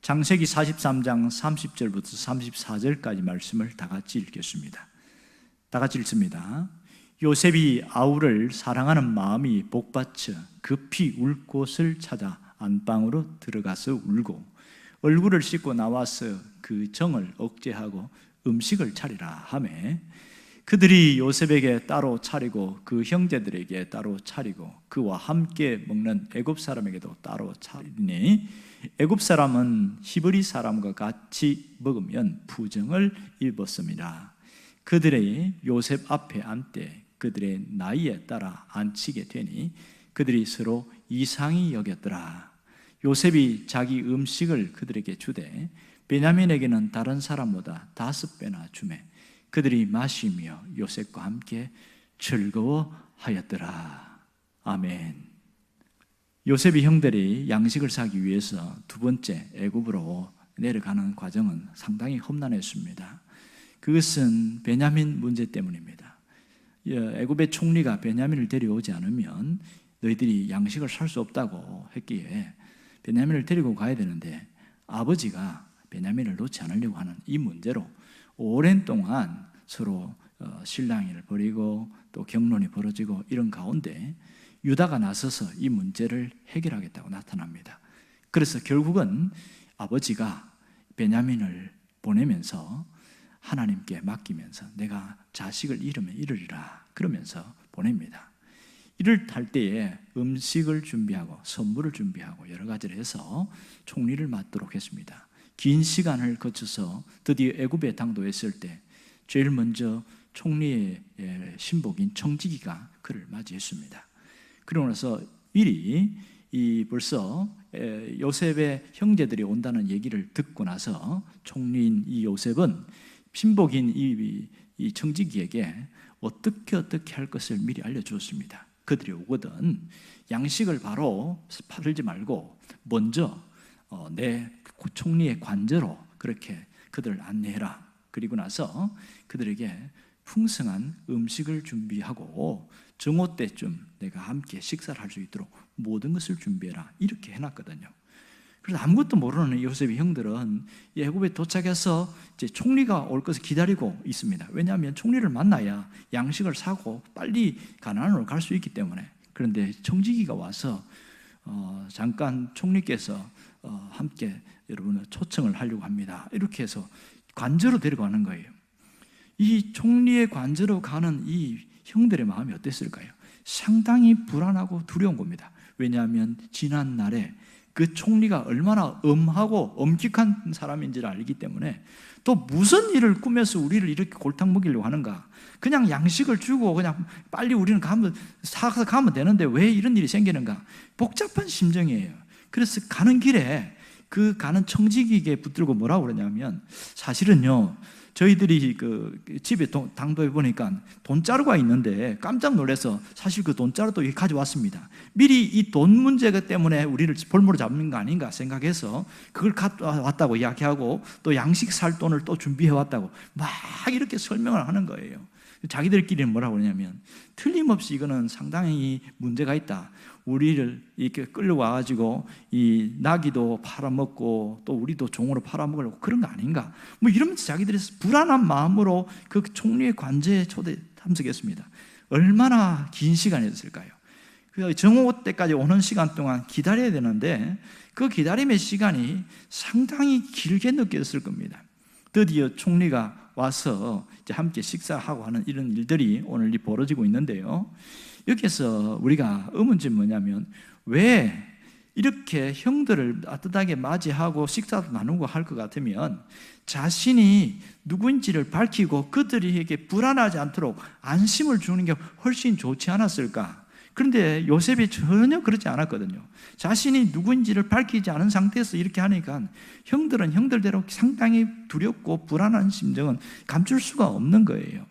창세기 43장 30절부터 34절까지 말씀을 다 같이 읽겠습니다. 다 같이 읽습니다. 요셉이 아우를 사랑하는 마음이 복받쳐 급히 울 곳을 찾아 안방으로 들어가서 울고 얼굴을 씻고 나와서 그 정을 억제하고 음식을 차리라 하매 그들이 요셉에게 따로 차리고 그 형제들에게 따로 차리고 그와 함께 먹는 애굽 사람에게도 따로 차리니 애굽 사람은 히브리 사람과 같이 먹으면 부정을 입었습니다. 그들의 요셉 앞에 앉되 그들의 나이에 따라 앉히게 되니 그들이 서로 이상히 여겼더라. 요셉이 자기 음식을 그들에게 주되 베냐민에게는 다른 사람보다 5배나 주매 그들이 마시며 요셉과 함께 즐거워하였더라. 아멘. 요셉이 형들이 양식을 사기 위해서 두 번째 애굽으로 내려가는 과정은 상당히 험난했습니다. 그것은 베냐민 문제 때문입니다. 애굽의 총리가 베냐민을 데려오지 않으면 너희들이 양식을 살 수 없다고 했기에 베냐민을 데리고 가야 되는데 아버지가 베냐민을 놓지 않으려고 하는 이 문제로 오랜 동안 서로 실랑이를 벌이고 또 경론이 벌어지고 이런 가운데 유다가 나서서 이 문제를 해결하겠다고 나타납니다. 그래서 결국은 아버지가 베냐민을 보내면서 하나님께 맡기면서 내가 자식을 잃으면 이르리라 그러면서 보냅니다. 이를 할 때에 음식을 준비하고 선물을 준비하고 여러 가지를 해서 총리를 맡도록 했습니다. 긴 시간을 거쳐서 드디어 애굽에 당도했을 때 제일 먼저 총리의 신복인 청지기가 그를 맞이했습니다. 그러고 나서 미리 벌써 요셉의 형제들이 온다는 얘기를 듣고 나서 총리인 이 요셉은 신복인 이 청지기에게 어떻게 할 것을 미리 알려주었습니다. 그들이 오거든 양식을 바로 팔지 말고 먼저 내 총리의 관저로 그렇게 그들을 안내해라. 그리고 나서 그들에게 풍성한 음식을 준비하고 정오 때쯤 내가 함께 식사를 할 수 있도록 모든 것을 준비해라. 이렇게 해놨거든요. 그래서 아무것도 모르는 요셉의 형들은 애굽에 도착해서 이제 총리가 올 것을 기다리고 있습니다. 왜냐하면 총리를 만나야 양식을 사고 빨리 가나안으로 갈 수 있기 때문에. 그런데 청지기가 와서 잠깐 총리께서 함께 여러분을 초청을 하려고 합니다. 이렇게 해서 관저로 데려가는 거예요. 이 총리의 관저로 가는 이 형들의 마음이 어땠을까요? 상당히 불안하고 두려운 겁니다. 왜냐하면 지난 날에 그 총리가 얼마나 엄하고 엄격한 사람인지를 알기 때문에 또 무슨 일을 꾸며서 우리를 이렇게 골탕 먹이려고 하는가? 그냥 양식을 주고 그냥 빨리 우리는 사서 가면 되는데 왜 이런 일이 생기는가? 복잡한 심정이에요. 그래서 가는 길에 그 가는 청지기에게 붙들고 뭐라고 그러냐면 사실은요 저희들이 그 집에 당도해 보니까 돈자루가 있는데 깜짝 놀라서 사실 그 돈자루도 가져왔습니다. 미리 이 돈 문제가 때문에 우리를 볼모로 잡는 거 아닌가 생각해서 그걸 가져왔다고 이야기하고 또 양식 살 돈을 또 준비해 왔다고 막 이렇게 설명을 하는 거예요. 자기들끼리는 뭐라고 그러냐면 틀림없이 이거는 상당히 문제가 있다. 우리를 이렇게 끌려와가지고 이 나귀도 팔아먹고 또 우리도 종으로 팔아먹으려고 그런 거 아닌가? 뭐 이러면서 자기들이 불안한 마음으로 그 총리의 관저에 참석했습니다. 얼마나 긴 시간이었을까요? 정오 때까지 오는 시간 동안 기다려야 되는데 그 기다림의 시간이 상당히 길게 느껴졌을 겁니다. 드디어 총리가 와서 이제 함께 식사하고 하는 이런 일들이 오늘 벌어지고 있는데요. 여기서 우리가 의문점이 뭐냐면 왜 이렇게 형들을 따뜻하게 맞이하고 식사도 나누고 할 것 같으면 자신이 누구인지를 밝히고 그들에게 불안하지 않도록 안심을 주는 게 훨씬 좋지 않았을까? 그런데 요셉이 전혀 그렇지 않았거든요. 자신이 누구인지를 밝히지 않은 상태에서 이렇게 하니까 형들은 형들대로 상당히 두렵고 불안한 심정은 감출 수가 없는 거예요.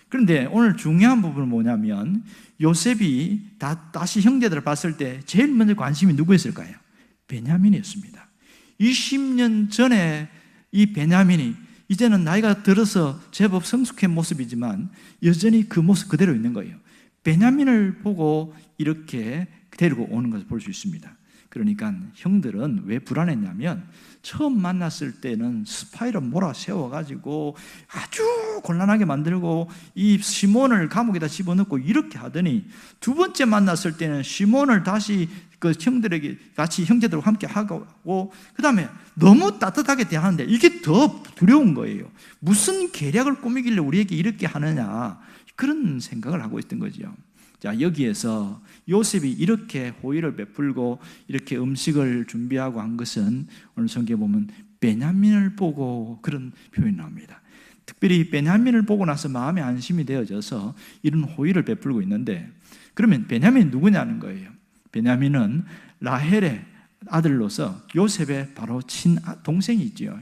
그런데 오늘 중요한 부분은 뭐냐면 요셉이 다시 형제들을 봤을 때 제일 먼저 관심이 누구였을까요? 베냐민이었습니다. 20년 전에 이 베냐민이 이제는 나이가 들어서 제법 성숙한 모습이지만 여전히 그 모습 그대로 있는 거예요. 베냐민을 보고 이렇게 데리고 오는 것을 볼 수 있습니다. 그러니까 형들은 왜 불안했냐면 처음 만났을 때는 스파이를 몰아세워가지고 아주 곤란하게 만들고 이 시몬을 감옥에다 집어넣고 이렇게 하더니 두 번째 만났을 때는 시몬을 다시 그 형들에게 같이 형제들과 함께 하고 그 다음에 너무 따뜻하게 대하는데 이게 더 두려운 거예요. 무슨 계략을 꾸미길래 우리에게 이렇게 하느냐, 그런 생각을 하고 있던 거죠. 자, 여기에서 요셉이 이렇게 호의를 베풀고 이렇게 음식을 준비하고 한 것은 오늘 성경에 보면 베냐민을 보고 그런 표현이 나옵니다. 특별히 베냐민을 보고 나서 마음에 안심이 되어져서 이런 호의를 베풀고 있는데, 그러면 베냐민이 누구냐는 거예요. 베냐민은 라헬의 아들로서 요셉의 바로 친동생이 있죠.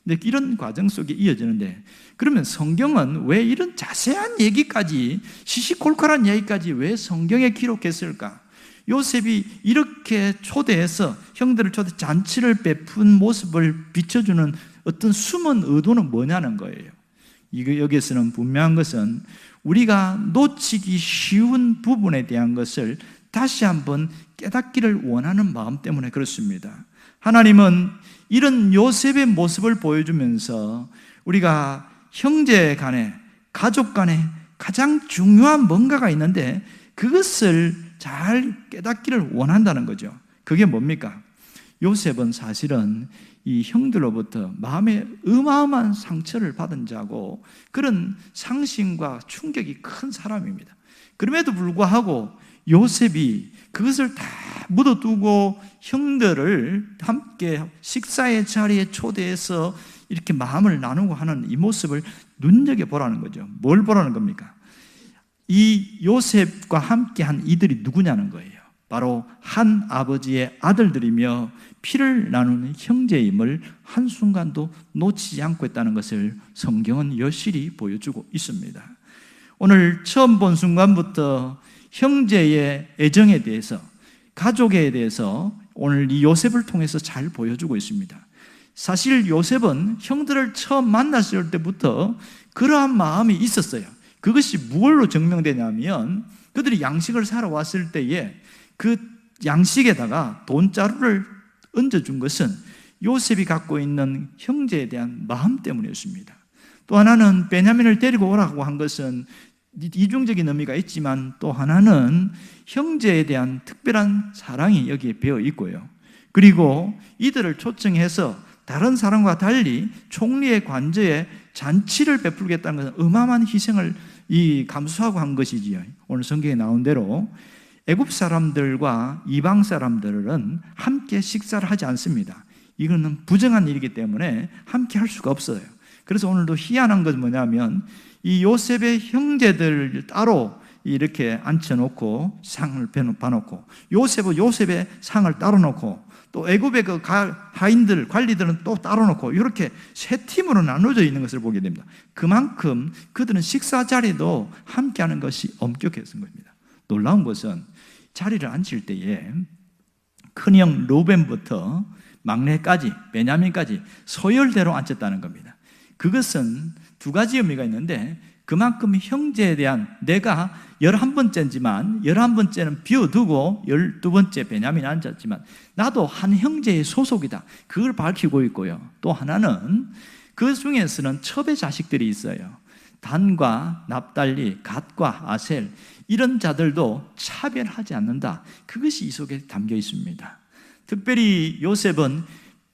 근데 이런 과정 속에 이어지는데, 그러면 성경은 왜 이런 자세한 얘기까지, 시시콜콜한 얘기까지 왜 성경에 기록했을까? 요셉이 이렇게 초대해서 형들을 초대 잔치를 베푼 모습을 비춰주는 어떤 숨은 의도는 뭐냐는 거예요. 여기에서는 분명한 것은 우리가 놓치기 쉬운 부분에 대한 것을 다시 한번 깨닫기를 원하는 마음 때문에 그렇습니다. 하나님은 이런 요셉의 모습을 보여주면서 우리가 형제 간에, 가족 간에 가장 중요한 뭔가가 있는데 그것을 잘 깨닫기를 원한다는 거죠. 그게 뭡니까? 요셉은 사실은 이 형들로부터 마음에 어마어마한 상처를 받은 자고 그런 상심과 충격이 큰 사람입니다. 그럼에도 불구하고 요셉이 그것을 다 묻어두고 형들을 함께 식사의 자리에 초대해서 이렇게 마음을 나누고 하는 이 모습을 눈여겨보라는 거죠. 뭘 보라는 겁니까? 이 요셉과 함께한 이들이 누구냐는 거예요. 바로 한 아버지의 아들들이며 피를 나누는 형제임을 한순간도 놓치지 않고 있다는 것을 성경은 여실히 보여주고 있습니다. 오늘 처음 본 순간부터 형제의 애정에 대해서, 가족에 대해서 오늘 이 요셉을 통해서 잘 보여주고 있습니다. 사실 요셉은 형들을 처음 만났을 때부터 그러한 마음이 있었어요. 그것이 무엇로 증명되냐면 그들이 양식을 사러 왔을 때에 그 양식에다가 돈자루를 얹어준 것은 요셉이 갖고 있는 형제에 대한 마음 때문이었습니다. 또 하나는 베냐민을 데리고 오라고 한 것은 이중적인 의미가 있지만 또 하나는 형제에 대한 특별한 사랑이 여기에 배어 있고요. 그리고 이들을 초청해서 다른 사람과 달리 총리의 관저에 잔치를 베풀겠다는 것은 어마어마한 희생을 감수하고 한 것이지요. 오늘 성경에 나온 대로 애굽 사람들과 이방 사람들은 함께 식사를 하지 않습니다. 이거는 부정한 일이기 때문에 함께 할 수가 없어요. 그래서 오늘도 희한한 것은 뭐냐면 이 요셉의 형제들을 따로 이렇게 앉혀놓고 상을 봐놓고 요셉은 요셉의 상을 따로 놓고 또 애굽의 그 하인들, 관리들은 또 따로 놓고 이렇게 세 팀으로 나눠져 있는 것을 보게 됩니다. 그만큼 그들은 식사 자리도 함께하는 것이 엄격했던 겁니다. 놀라운 것은 자리를 앉힐 때에 큰형 루벤부터 막내까지 베냐민까지 서열대로 앉혔다는 겁니다. 그것은 두 가지 의미가 있는데 그만큼 형제에 대한, 내가 11번째지만 11번째는 비워두고 12번째 베냐민이 앉았지만 나도 한 형제의 소속이다, 그걸 밝히고 있고요. 또 하나는 그 중에서는 첩의 자식들이 있어요. 단과 납달리, 갓과 아셀, 이런 자들도 차별하지 않는다, 그것이 이 속에 담겨 있습니다. 특별히 요셉은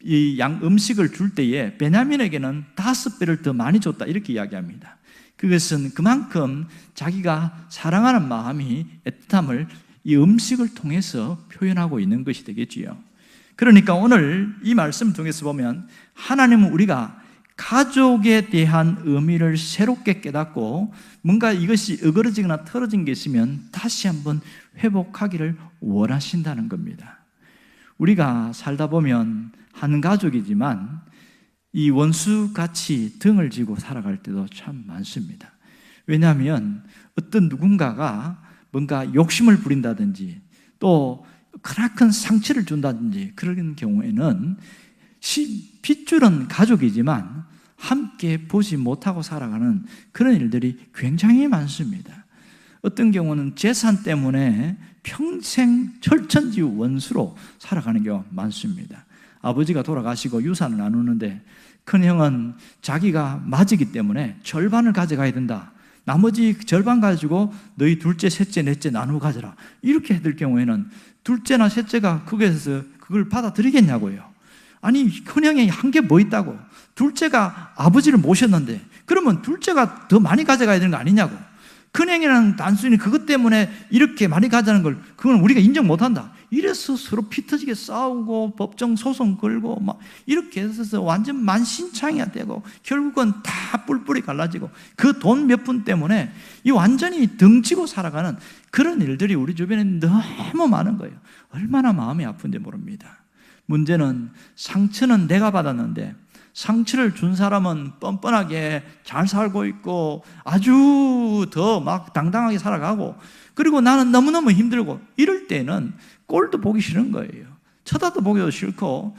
이 음식을 줄 때에 베냐민에게는 5배를 더 많이 줬다, 이렇게 이야기합니다. 그것은 그만큼 자기가 사랑하는 마음이, 애틋함을 이 음식을 통해서 표현하고 있는 것이 되겠지요. 그러니까 오늘 이 말씀 통해서 보면 하나님은 우리가 가족에 대한 의미를 새롭게 깨닫고 뭔가 이것이 어그러지거나 틀어진 게 있으면 다시 한번 회복하기를 원하신다는 겁니다. 우리가 살다 보면 한 가족이지만 이 원수같이 등을 지고 살아갈 때도 참 많습니다. 왜냐하면 어떤 누군가가 뭔가 욕심을 부린다든지 또 크나큰 상처를 준다든지 그런 경우에는 핏줄은 가족이지만 함께 보지 못하고 살아가는 그런 일들이 굉장히 많습니다. 어떤 경우는 재산 때문에 평생 철천지 원수로 살아가는 경우가 많습니다. 아버지가 돌아가시고 유산을 나누는데 큰형은 자기가 맞이기 때문에 절반을 가져가야 된다. 나머지 절반 가지고 너희 둘째, 셋째, 넷째 나누어 가져라. 이렇게 해둘 경우에는 둘째나 셋째가 거기에서 그걸 받아들이겠냐고요. 아니, 큰형이 한 게 뭐 있다고. 둘째가 아버지를 모셨는데 그러면 둘째가 더 많이 가져가야 되는 거 아니냐고. 큰형이는 단순히 그것 때문에 이렇게 많이 가자는 걸 그건 우리가 인정 못한다. 이래서 서로 피 터지게 싸우고 법정 소송 걸고 막 이렇게 해서 완전 만신창이가 되고 결국은 다 뿔뿔이 갈라지고 그 돈 몇 푼 때문에 이 완전히 등지고 살아가는 그런 일들이 우리 주변에 너무 많은 거예요. 얼마나 마음이 아픈지 모릅니다. 문제는 상처는 내가 받았는데 상처를 준 사람은 뻔뻔하게 잘 살고 있고 아주 더 막 당당하게 살아가고 그리고 나는 너무너무 힘들고 이럴 때는 꼴도 보기 싫은 거예요. 쳐다도 보기도 싫고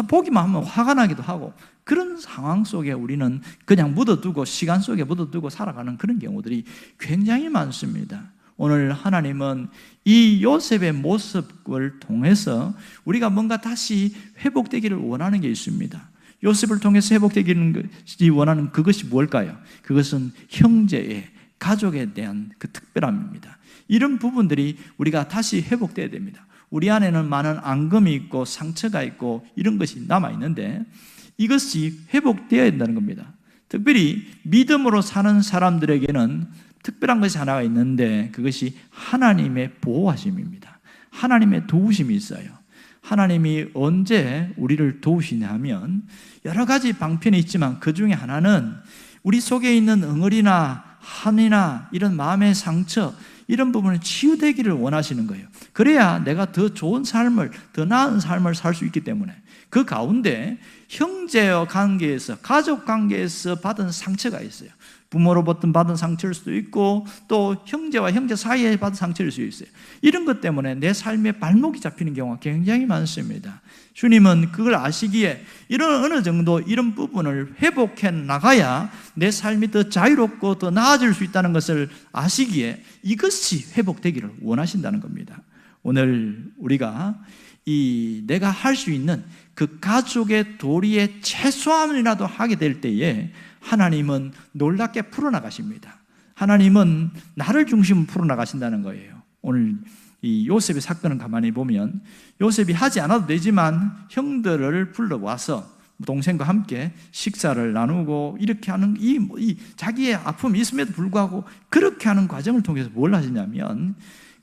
보기만 하면 화가 나기도 하고 그런 상황 속에 우리는 그냥 묻어두고 시간 속에 묻어두고 살아가는 그런 경우들이 굉장히 많습니다. 오늘 하나님은 이 요셉의 모습을 통해서 우리가 뭔가 다시 회복되기를 원하는 게 있습니다. 요셉을 통해서 회복되기를 원하는 그것이 뭘까요? 그것은 형제의, 가족에 대한 그 특별함입니다. 이런 부분들이 우리가 다시 회복되어야 됩니다. 우리 안에는 많은 앙금이 있고 상처가 있고 이런 것이 남아있는데 이것이 회복되어야 된다는 겁니다. 특별히 믿음으로 사는 사람들에게는 특별한 것이 하나가 있는데 그것이 하나님의 보호하심입니다. 하나님의 도우심이 있어요. 하나님이 언제 우리를 도우시냐 하면 여러 가지 방편이 있지만 그 중에 하나는 우리 속에 있는 응어리나 한이나 이런 마음의 상처 이런 부분을 치유되기를 원하시는 거예요. 그래야 내가 더 좋은 삶을, 더 나은 삶을 살 수 있기 때문에 그 가운데 형제와 관계에서, 가족 관계에서 받은 상처가 있어요. 부모로부터 받은 상처일 수도 있고 또 형제와 형제 사이에 받은 상처일 수도 있어요. 이런 것 때문에 내 삶에 발목이 잡히는 경우가 굉장히 많습니다. 주님은 그걸 아시기에 이런 어느 정도 이런 부분을 회복해 나가야 내 삶이 더 자유롭고 더 나아질 수 있다는 것을 아시기에 이것이 회복되기를 원하신다는 겁니다. 오늘 우리가 내가 할 수 있는 그 가족의 도리의 최소한이라도 하게 될 때에 하나님은 놀랍게 풀어나가십니다. 하나님은 나를 중심으로 풀어나가신다는 거예요. 오늘 이 요셉의 사건을 가만히 보면 요셉이 하지 않아도 되지만 형들을 불러와서 동생과 함께 식사를 나누고 이렇게 하는 이 자기의 아픔이 있음에도 불구하고 그렇게 하는 과정을 통해서 뭘 하시냐면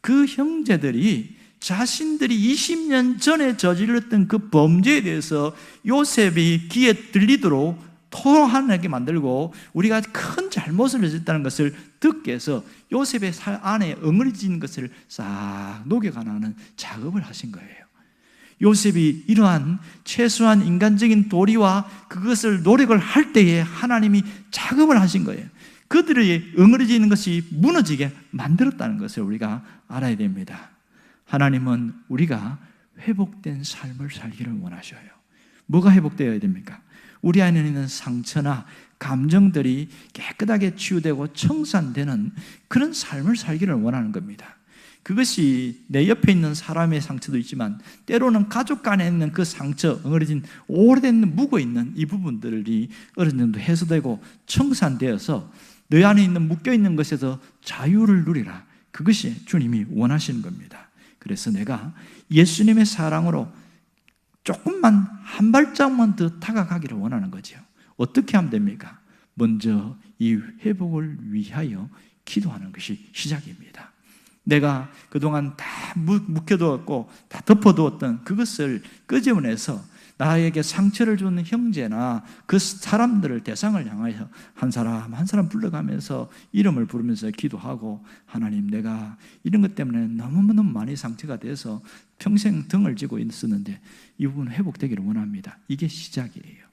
그 형제들이 자신들이 20년 전에 저질렀던 그 범죄에 대해서 요셉이 귀에 들리도록 토하게 만들고 우리가 큰 잘못을 했다는 것을 듣게 해서 요셉의 안에 엉을진 것을 싹 녹여가는 작업을 하신 거예요. 요셉이 이러한 최소한 인간적인 도리와 그것을 노력을 할 때에 하나님이 작업을 하신 거예요. 그들의 엉을지는 것이 무너지게 만들었다는 것을 우리가 알아야 됩니다. 하나님은 우리가 회복된 삶을 살기를 원하셔요. 뭐가 회복되어야 됩니까? 우리 안에 있는 상처나 감정들이 깨끗하게 치유되고 청산되는 그런 삶을 살기를 원하는 겁니다. 그것이 내 옆에 있는 사람의 상처도 있지만 때로는 가족 간에 있는 그 상처, 엉어진 오래된 묵어있는 이 부분들이 어느 정도 해소되고 청산되어서 너 안에 있는 묶여있는 것에서 자유를 누리라. 그것이 주님이 원하시는 겁니다. 그래서 내가 예수님의 사랑으로 조금만 한 발짝만 더 다가가기를 원하는 거죠. 어떻게 하면 됩니까? 먼저 이 회복을 위하여 기도하는 것이 시작입니다. 내가 그동안 다 묵혀두었고 다 덮어두었던 그것을 끄집어내서 나에게 상처를 주는 형제나 그 사람들을 대상을 향하여 한 사람 한 사람 불러가면서 이름을 부르면서 기도하고 하나님 내가 이런 것 때문에 너무너무 많이 상처가 돼서 평생 등을 지고 있었는데 이 부분 회복되기를 원합니다. 이게 시작이에요.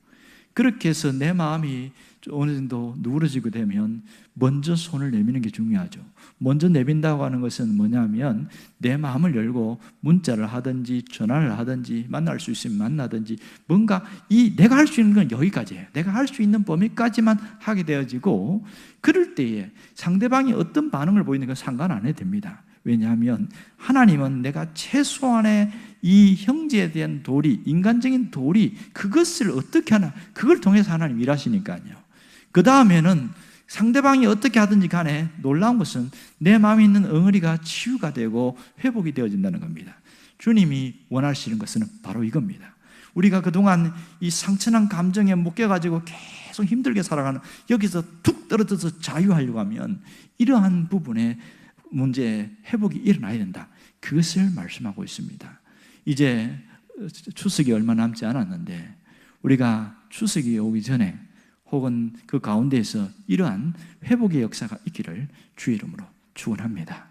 그렇게 해서 내 마음이 어느 정도 누그러지게 되면 먼저 손을 내미는 게 중요하죠. 먼저 내민다고 하는 것은 뭐냐면 내 마음을 열고 문자를 하든지 전화를 하든지 만날 수 있으면 만나든지 뭔가 내가 할 수 있는 건 여기까지예요. 내가 할 수 있는 범위까지만 하게 되어지고, 그럴 때에 상대방이 어떤 반응을 보이는 건 상관 안 해도 됩니다. 왜냐하면 하나님은 내가 최소한의 이 형제에 대한 도리, 인간적인 도리, 그것을 어떻게 하나, 그걸 통해서 하나님 일하시니까요. 그 다음에는 상대방이 어떻게 하든지 간에 놀라운 것은 내 마음에 있는 엉어리가 치유가 되고 회복이 되어진다는 겁니다. 주님이 원하시는 것은 바로 이겁니다. 우리가 그동안 이 상처난 감정에 묶여가지고 계속 힘들게 살아가는, 여기서 툭 떨어져서 자유하려고 하면 이러한 부분에 문제 회복이 일어나야 된다. 그것을 말씀하고 있습니다. 이제 추석이 얼마 남지 않았는데 우리가 추석이 오기 전에 혹은 그 가운데에서 이러한 회복의 역사가 있기를 주의 이름으로 축원합니다.